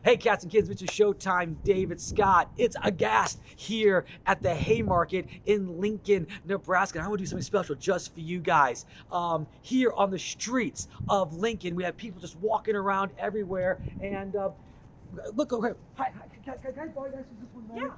Hey, cats and kids, Mr. Showtime, David Scott. It's Aghast here at the Haymarket in Lincoln, Nebraska. And I want to do something special just for you guys. Here on the streets of Lincoln, we have people just walking around everywhere. And look over here. Hi, can I borrow you guys for just 1 minute? Yeah.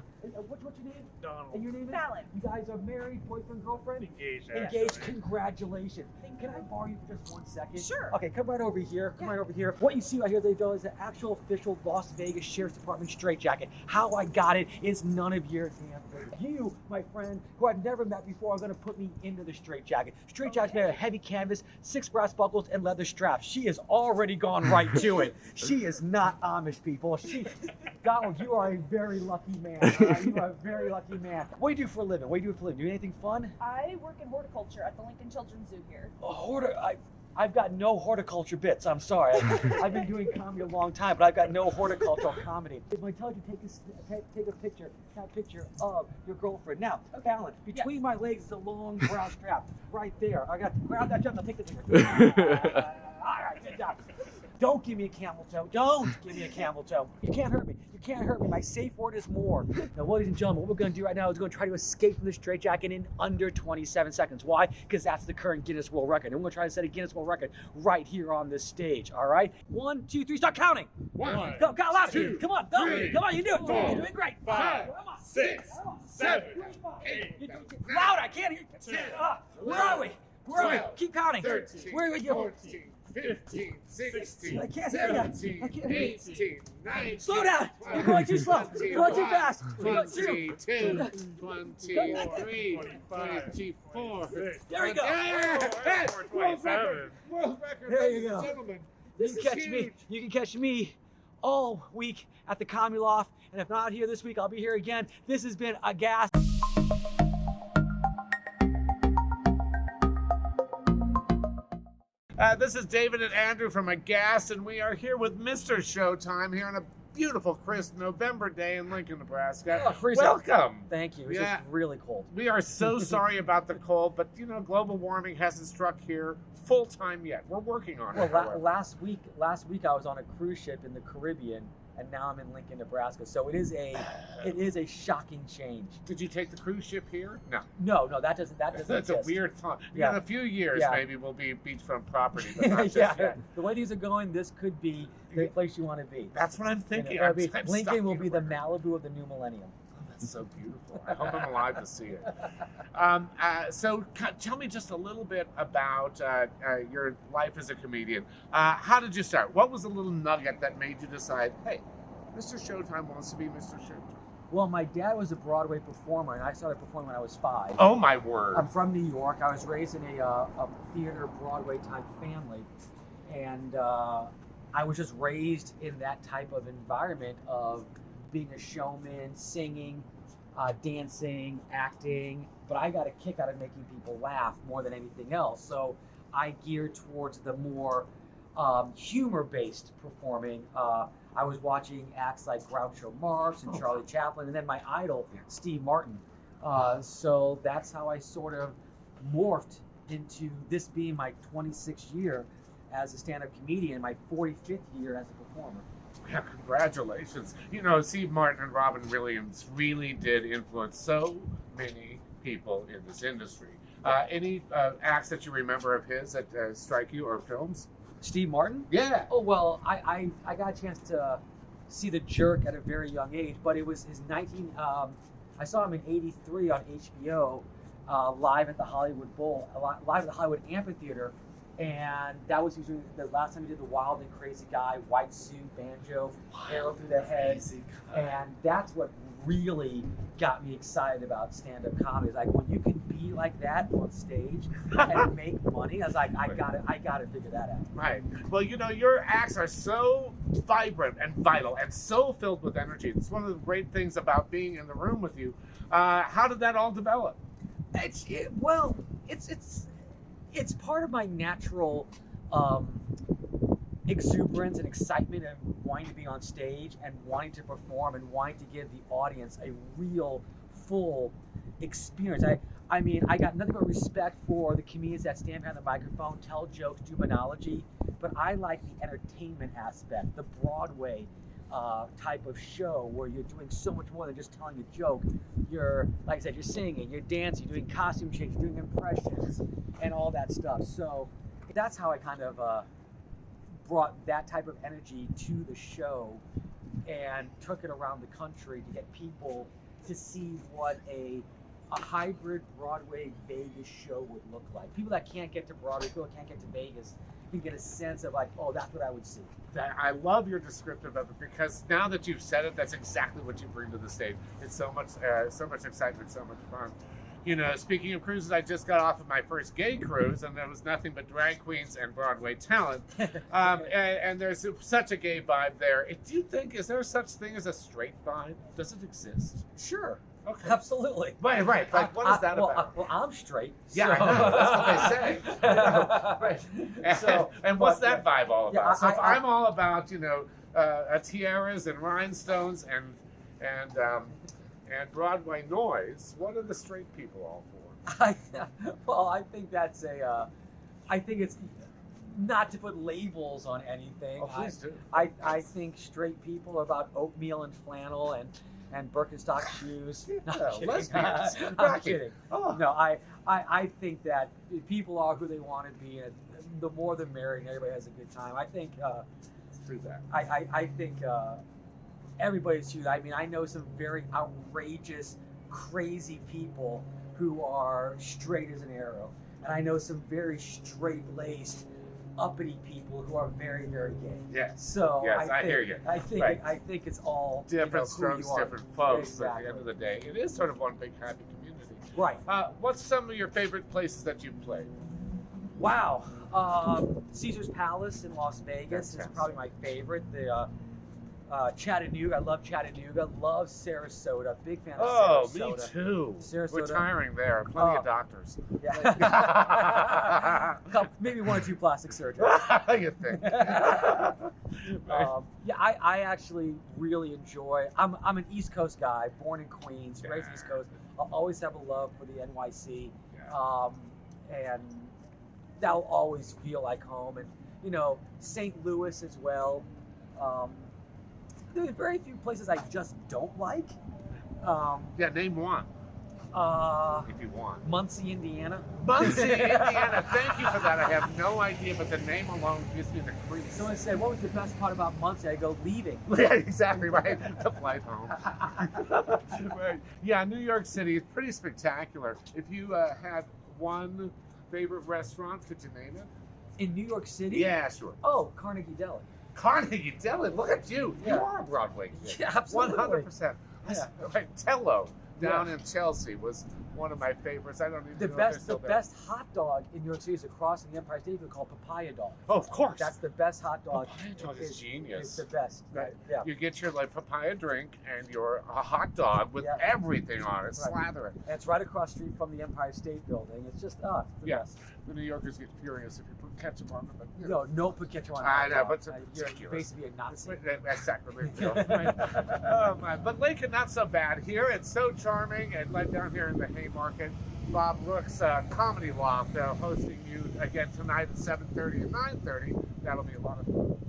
What's your name? Donald. And your name is? Fallon. You guys are married, boyfriend, girlfriend? Engaged. Engaged. Congratulations. Can I borrow you for just 1 second? Sure. Okay, come right over here. Yeah. Right over here. What you see right here, though, is the actual official Las Vegas Sheriff's Department straitjacket. How I got it is none of your damn business. You, my friend, who I've never met before, are going to put me into the straitjacket. Straitjacket's made of heavy canvas, 6 brass buckles, and leather straps. She has already gone right to it. She is not Amish, people. Donald, you are a very lucky man. You are a very lucky man. What do you do for a living? What do you do for a living? Do anything fun? I work in horticulture at the Lincoln Children's Zoo here. I've got no horticulture bits. I'm sorry. I've been doing comedy a long time, but I've got no horticultural comedy. If I tell you to take a picture of your girlfriend. Now, Fallon, between my legs is a long brown strap. Right there. I got to grab that jump. I'll take the picture. All right, good job. Don't give me a camel toe. Don't give me a camel toe. You can't hurt me. You can't hurt me. My safe word is more. Now, ladies and gentlemen, what we're going to do right now is we're going to try to escape from the straitjacket in under 27 seconds. Why? Because that's the current Guinness World Record. And we're going to try to set a Guinness World Record right here on this stage. All right? 1, 2, 3, start counting. 1, Go, loud. 2, Come on, go. 3, Come on, you do it. 4, You're doing great. 5, Come on. 6, Come on. 7, 8, Loud, I can't hear you. Where are we? Where are we? 12, Keep counting. 13, Where are we going? 14, 15, 16, I can't hear you. 17, I can't hear you. 18, 19, Slow down. You're going too slow. You're going too fast. You're going too. 22, 23, 24. There we go. World record, There you ladies go. and gentlemen. You This can is catch me. huge. You can catch me all week at the Comedy Loft. And if not here this week, I'll be here again. This has been Aghast. This is David and Andrew from Aghast, and we are here with Mr. Showtime here on a beautiful, crisp November day in Lincoln, Nebraska. Oh, freezing. Welcome. Thank you. It's Yeah. just really cold. We are so sorry about the cold, but you know, global warming hasn't struck here full time yet. We're working on it. Well, however. last week I was on a cruise ship in the Caribbean, and now I'm in Lincoln, Nebraska. So it is a shocking change. Did you take the cruise ship here? No. No, that doesn't That's exist. a weird thought. Yeah. In a few years, Yeah. maybe we'll be beachfront property, but not just Yeah, yet. the way these are going, this could be the place you want to be. That's what I'm You know, thinking. it'll be- I'm Lincoln will stuck be the here. Malibu of the new millennium. That's so beautiful. I hope I'm alive to see it. Tell me just a little bit about your life as a comedian. How did you start? What was the little nugget that made you decide, hey, Mr. Showtime wants to be Mr. Showtime? Well, my dad was a Broadway performer, and I started performing when I was 5. Oh, my word. I'm from New York. I was raised in a theater Broadway type family, and I was just raised in that type of environment of being a showman, singing, dancing, acting. But I got a kick out of making people laugh more than anything else. So I geared towards the more humor-based performing. I was watching acts like Groucho Marx and Charlie Chaplin, and then my idol, Steve Martin. So that's how I sort of morphed into this being my 26th year as a stand-up comedian, my 45th year as a performer. Yeah, congratulations. You know, Steve Martin and Robin Williams really did influence so many people in this industry. Any acts that you remember of his that strike you, or films? Steve Martin? Yeah. Oh, well, I got a chance to see The Jerk at a very young age, but it was his I saw him in '83 on HBO, live at the Hollywood Bowl, live at the Hollywood Amphitheater, and that was usually the last time he did the Wild and Crazy Guy, white suit, banjo, arrow through the head, and that's what really got me excited about stand-up comedy. It's like, when you can be like that on stage and make money, I was like, I gotta figure that out. Right. Well, you know, your acts are so vibrant and vital and so filled with energy. It's one of the great things about being in the room with you. How did that all develop? It's part of my natural exuberance and excitement and wanting to be on stage and wanting to perform and wanting to give the audience a real, full experience. I mean, I got nothing but respect for the comedians that stand behind the microphone, tell jokes, do monology, but I like the entertainment aspect, the Broadway type of show where you're doing so much more than just telling a joke. You're, like I said, you're singing, you're dancing, you're doing costume changes, you're doing impressions, and all that stuff. So that's how I kind of brought that type of energy to the show and took it around the country to get people to see what a hybrid Broadway Vegas show would look like. People that can't get to Broadway, people that can't get to Vegas, can get a sense of like, oh, that's what I would see. I love your descriptive of it, because now that you've said it, that's exactly what you bring to the stage. It's so much excitement, so much fun. You know, speaking of cruises, I just got off of my first gay cruise, and there was nothing but drag queens and Broadway talent. And there's such a gay vibe there. Do you think, is there such thing as a straight vibe? Does it exist? Sure. Okay. Absolutely. Right. Like, what is that about? Well, I'm straight. Yeah, so. I know. That's what they say. Right. And what's that vibe all about? So if I'm all about, tiaras and rhinestones and Broadway noise, what are the straight people all for? I think that's I think it's not to put labels on anything. Oh, please do. I think straight people are about oatmeal and flannel and Birkenstock shoes. No, I'm kidding. Lesbians. I'm kidding. Oh. No, I think that people are who they want to be, and the more the merrier, and everybody has a good time. I think Through that. I think everybody's huge. I mean, I know some very outrageous, crazy people who are straight as an arrow, and I know some very straight-laced, uppity people who are very, very gay. Yes. So yes, I hear you. I think Right. I think it's all Different who you strokes, are. different folks. Exactly. At the end of the day, it is sort of one big happy community. Right. What's some of your favorite places that you've played? Wow. Caesar's Palace in Las Vegas Fantastic. is probably my favorite. The Chattanooga, I love Chattanooga. Love Sarasota. Big fan of Sarasota. Me too. Sarasota. Retiring there. Plenty of doctors. Yeah. Maybe one or two plastic surgeons. You think? I actually really enjoy. I'm an East Coast guy, born in Queens, raised East Coast. I'll always have a love for the NYC, and that'll always feel like home. And St. Louis as well. There are very few places I just don't like. Name one if you want. Muncie, Indiana. Muncie, Indiana. Thank you for that. I have no idea, but the name alone gives me the creeps. Someone said, "What was the best part about Muncie?" I go, "Leaving." Yeah, exactly right. The flight home. Right. Yeah, New York City is pretty spectacular. If you had one favorite restaurant, could you name it? In New York City? Yeah, sure. Oh, Carnegie Deli. Carnegie Deli. Look at you. Yeah. You are a Broadway kid. Yeah, absolutely. 100%. Yeah. Right. Tello down in Chelsea was one of my favorites. I don't even know if they're still there. best hot dog in New York City is across from the Empire State Building called Papaya Dog. Oh, of course. That's the best hot dog. Papaya dog is genius. It's the best. Right. Yeah. You get your papaya drink and your hot dog with everything on it. Right. Slather it. And it's right across the street from the Empire State Building. It's just the best. The New Yorkers get furious if you put ketchup on them. But, No put ketchup on. I know, but you're ridiculous. basically a Nazi. That's sacrilegious. Right? Oh my! But Lincoln, not so bad here. It's so charming, and like down here in the Haymarket, Bob Rook's Comedy Loft hosting you again tonight at 7:30 and 9:30. That'll be a lot of fun.